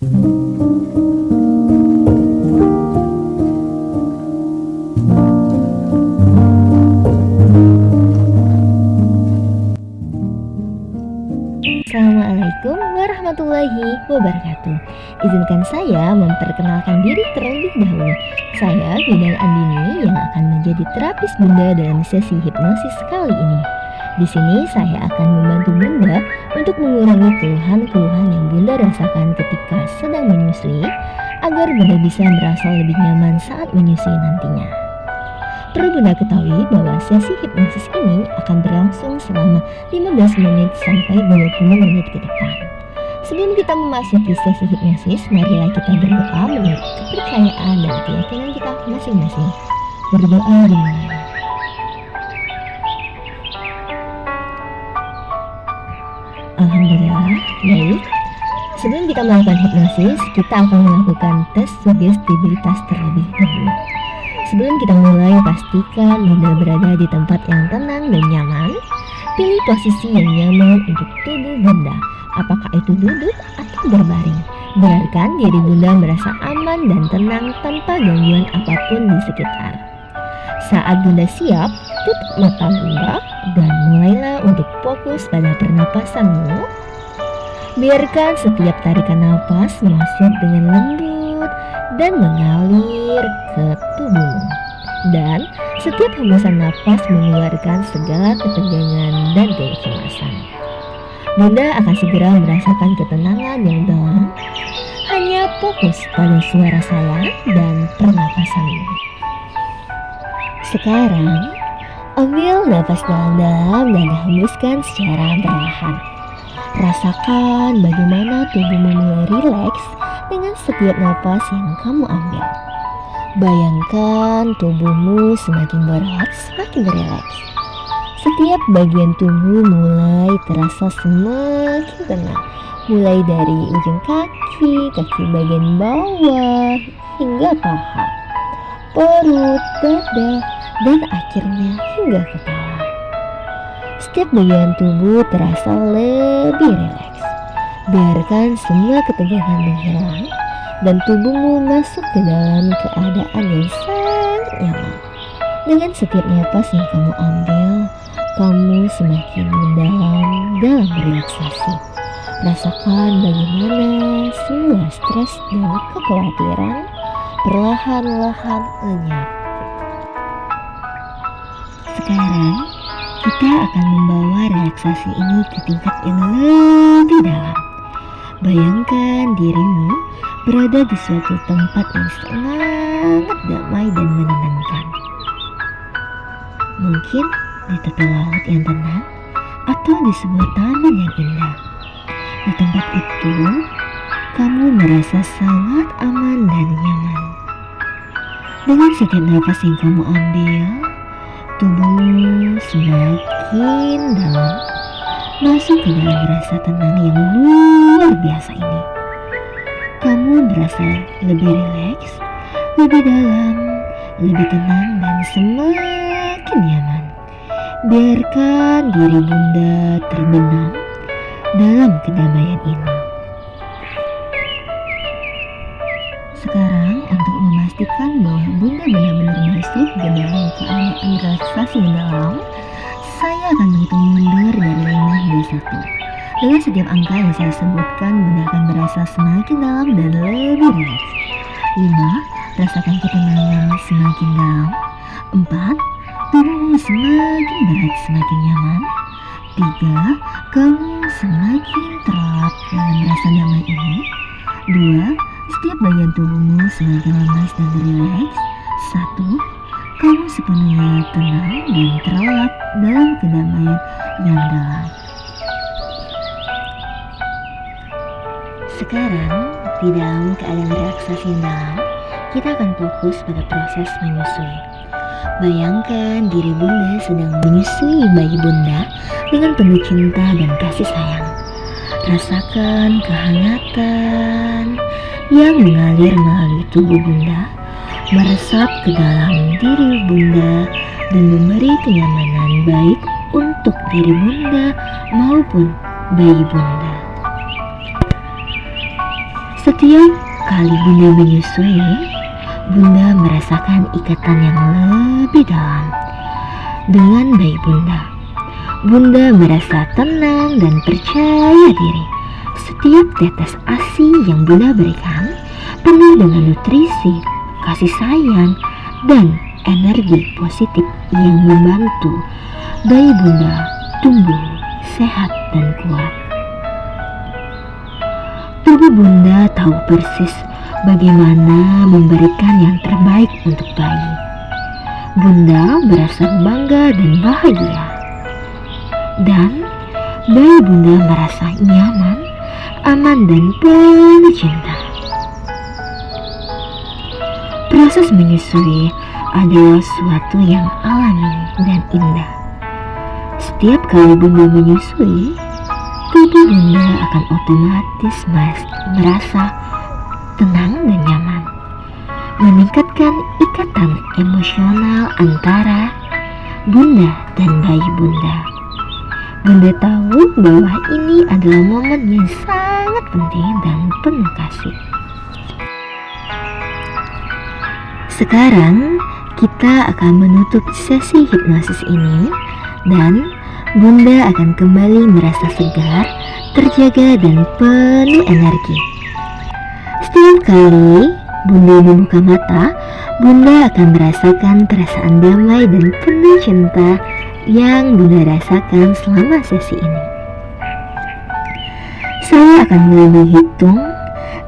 Assalamualaikum warahmatullahi wabarakatuh. Izinkan saya memperkenalkan diri terlebih dahulu. Saya Bidang Andini yang akan menjadi terapis Bunda dalam sesi hipnosis kali ini. Di sini saya akan membantu Bunda untuk mengurangi keluhan-keluhan yang Bunda rasakan ketika sedang menyusui, agar Bunda bisa merasa lebih nyaman saat menyusui nantinya. Perlu Bunda ketahui bahwa sesi hipnosis ini akan berlangsung selama 15 menit sampai 20 menit ke depan. Sebelum kita memasuki sesi hipnosis, marilah kita berdoa menurut kepercayaan dan keyakinan kita masing-masing. Berdoa dimulai. Alhamdulillah, baik. Sebelum kita melakukan hipnosis, kita akan melakukan tes sugestibilitas terlebih dahulu. Sebelum kita mulai, pastikan Bunda berada di tempat yang tenang dan nyaman. Pilih posisi yang nyaman untuk tubuh Bunda, apakah itu duduk atau berbaring. Biarkan diri Bunda merasa aman dan tenang tanpa gangguan apapun di sekitar. Saat Bunda siap, tutup mata Bunda dan mulailah untuk fokus pada pernapasanmu. Biarkan setiap tarikan nafas masuk dengan lembut dan mengalir ke tubuhmu. Dan setiap hembusan nafas mengeluarkan segala ketegangan dan kecemasan. Bunda akan segera merasakan ketenangan yang dalam. Hanya fokus pada suara saya dan pernapasanmu. Sekarang, ambil nafas dalam-dalam dan hembuskan secara perlahan. Rasakan bagaimana tubuhmu mulai rileks dengan setiap nafas yang kamu ambil. Bayangkan tubuhmu semakin berat, semakin rileks. Setiap bagian tubuh mulai terasa semakin tenang. Mulai dari ujung kaki bagian bawah, hingga paha, perut, dada, dan akhirnya hingga kepala. Setiap bagian tubuh terasa lebih rileks. Biarkan semua ketegangan menghilang dan tubuhmu masuk ke dalam keadaan yang sangat nyaman. Dengan setiap napas yang kamu ambil, kamu semakin mendalam dalam relaksasi. Rasakan bagaimana semua stres dan kekhawatiran perlahan-lahan lenyap. Sekarang, kita akan membawa relaksasi ini ke tingkat yang lebih dalam. Bayangkan dirimu berada di suatu tempat yang sangat damai dan menenangkan. Mungkin di tepi laut yang tenang atau di sebuah taman yang indah. Di tempat itu, kamu merasa sangat aman dan nyaman. Dengan setiap nafas yang kamu ambil, tubuhmu semakin dalam masuk ke dalam rasa tenang yang luar biasa ini. Kamu merasa lebih rileks, lebih dalam, lebih tenang dan semakin nyaman. Biarkan diri Bunda terbenam dalam kedamaian ini. Sekarang, untuk memastikan bahwa Bunda benar-benar masuk ke dalam keadaan relaksasi yang dalam, saya akan menghitung mundur dari 5 hingga 1. Dengan setiap angka yang saya sebutkan, Bunda akan merasa semakin dalam dan lebih rileks. 5. Rasakan ketenangan semakin dalam. 4. Tubuhmu semakin berat, semakin nyaman. 3. Kamu semakin terlelap dalam rasa damai ini. 2. Setiap bagian tubuhmu semakin lemas dan rileks. 1. Kamu sepenuhnya tenang dan terlelap dalam kedamaian yang dalam. Sekarang, di dalam keadaan relaksasi yang dalam, kita akan fokus pada proses menyusui. Bayangkan diri Bunda sedang menyusui bayi Bunda dengan penuh cinta dan kasih sayang. Rasakan kehangatan yang mengalir melalui tubuh Bunda, meresap ke dalam diri Bunda dan memberi kenyamanan baik untuk diri Bunda maupun bayi Bunda. Setiap kali Bunda menyusui, Bunda merasakan ikatan yang lebih dalam dengan bayi Bunda. Bunda merasa tenang dan percaya diri. Setiap tetes ASI yang Bunda berikan penuh dengan nutrisi, kasih sayang, dan energi positif yang membantu bayi Bunda tumbuh sehat dan kuat. Tubuh Bunda tahu persis bagaimana memberikan yang terbaik untuk bayi. Bunda merasa bangga dan bahagia. Dan bayi Bunda merasa nyaman, aman, dan penuh cinta. Proses menyusui adalah suatu yang alami dan indah. Setiap kali Bunda menyusui, tubuh Bunda akan otomatis merasa tenang dan nyaman, meningkatkan ikatan emosional antara Bunda dan bayi Bunda. Bunda tahu bahwa ini adalah momen yang sangat penting dan penuh kasih. Sekarang kita akan menutup sesi hipnosis ini dan Bunda akan kembali merasa segar, terjaga, dan penuh energi. Setiap kali Bunda membuka mata, Bunda akan merasakan perasaan damai dan penuh cinta yang Bunda rasakan selama sesi ini. Saya akan mulai menghitung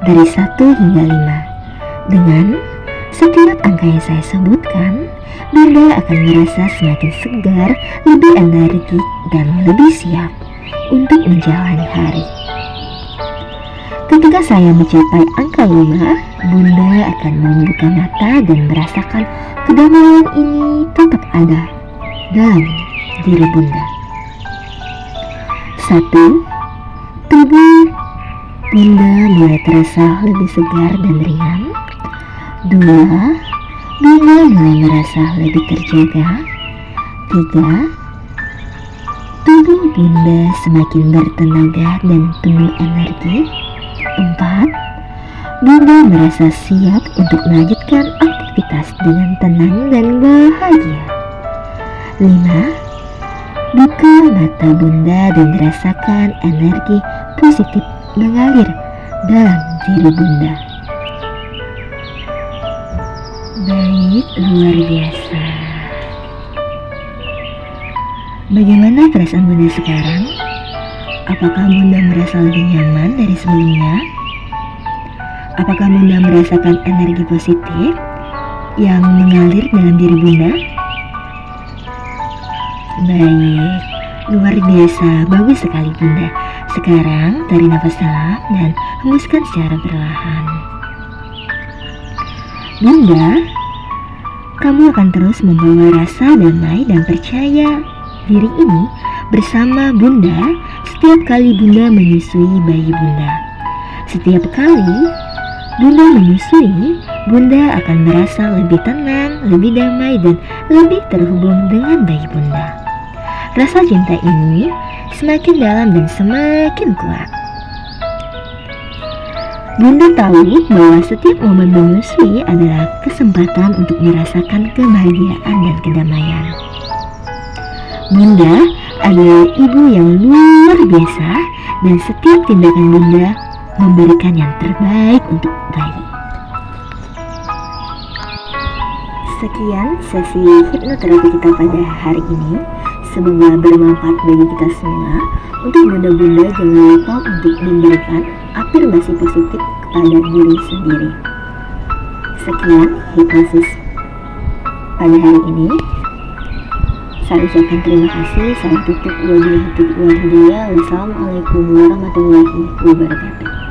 dari 1 hingga 5. Dengan setiap angka yang saya sebutkan, Bunda akan merasa semakin segar, lebih energik, dan lebih siap untuk menjalani hari. Ketika saya mencapai angka 5, Bunda akan membuka mata dan merasakan kedamaian ini tetap ada dalam diri Bunda. 1. Tubuh Bunda mulai terasa lebih segar dan ringan. 2. Bunda mulai merasa lebih terjaga. 3. Tubuh Bunda semakin bertenaga dan penuh energi. 4. Bunda merasa siap untuk melanjutkan aktivitas dengan tenang dan bahagia. 5. Buka mata Bunda dan rasakan energi positif mengalir dalam diri Bunda. Baik, luar biasa. Bagaimana perasaan Bunda sekarang? Apakah Bunda merasa lebih nyaman dari sebelumnya? Apakah Bunda merasakan energi positif yang mengalir dalam diri Bunda? Baik, luar biasa, bagus sekali Bunda. Sekarang tarik nafas dalam dan hembuskan secara perlahan. Bunda, kamu akan terus membawa rasa damai dan percaya diri ini bersama Bunda setiap kali Bunda menyusui bayi Bunda. Setiap kali Bunda menyusui, Bunda akan merasa lebih tenang, lebih damai, dan lebih terhubung dengan bayi Bunda. Rasa cinta ini semakin dalam dan semakin kuat. Bunda tahu bahwa setiap momen menyusui adalah kesempatan untuk merasakan kebahagiaan dan kedamaian. Bunda adalah ibu yang luar biasa dan setiap tindakan Bunda memberikan yang terbaik untuk bayi. Sekian sesi hipnoterapi kita pada hari ini. Semoga bermanfaat bagi kita semua. Untuk bunda-bunda, jangan lupa untuk memberikan afirmasi positif kepada diri sendiri. Sekian hipnosis pada hari ini. Saya ucapkan terima kasih. Saya tutup. Wassalamualaikum warahmatullahi wabarakatuh.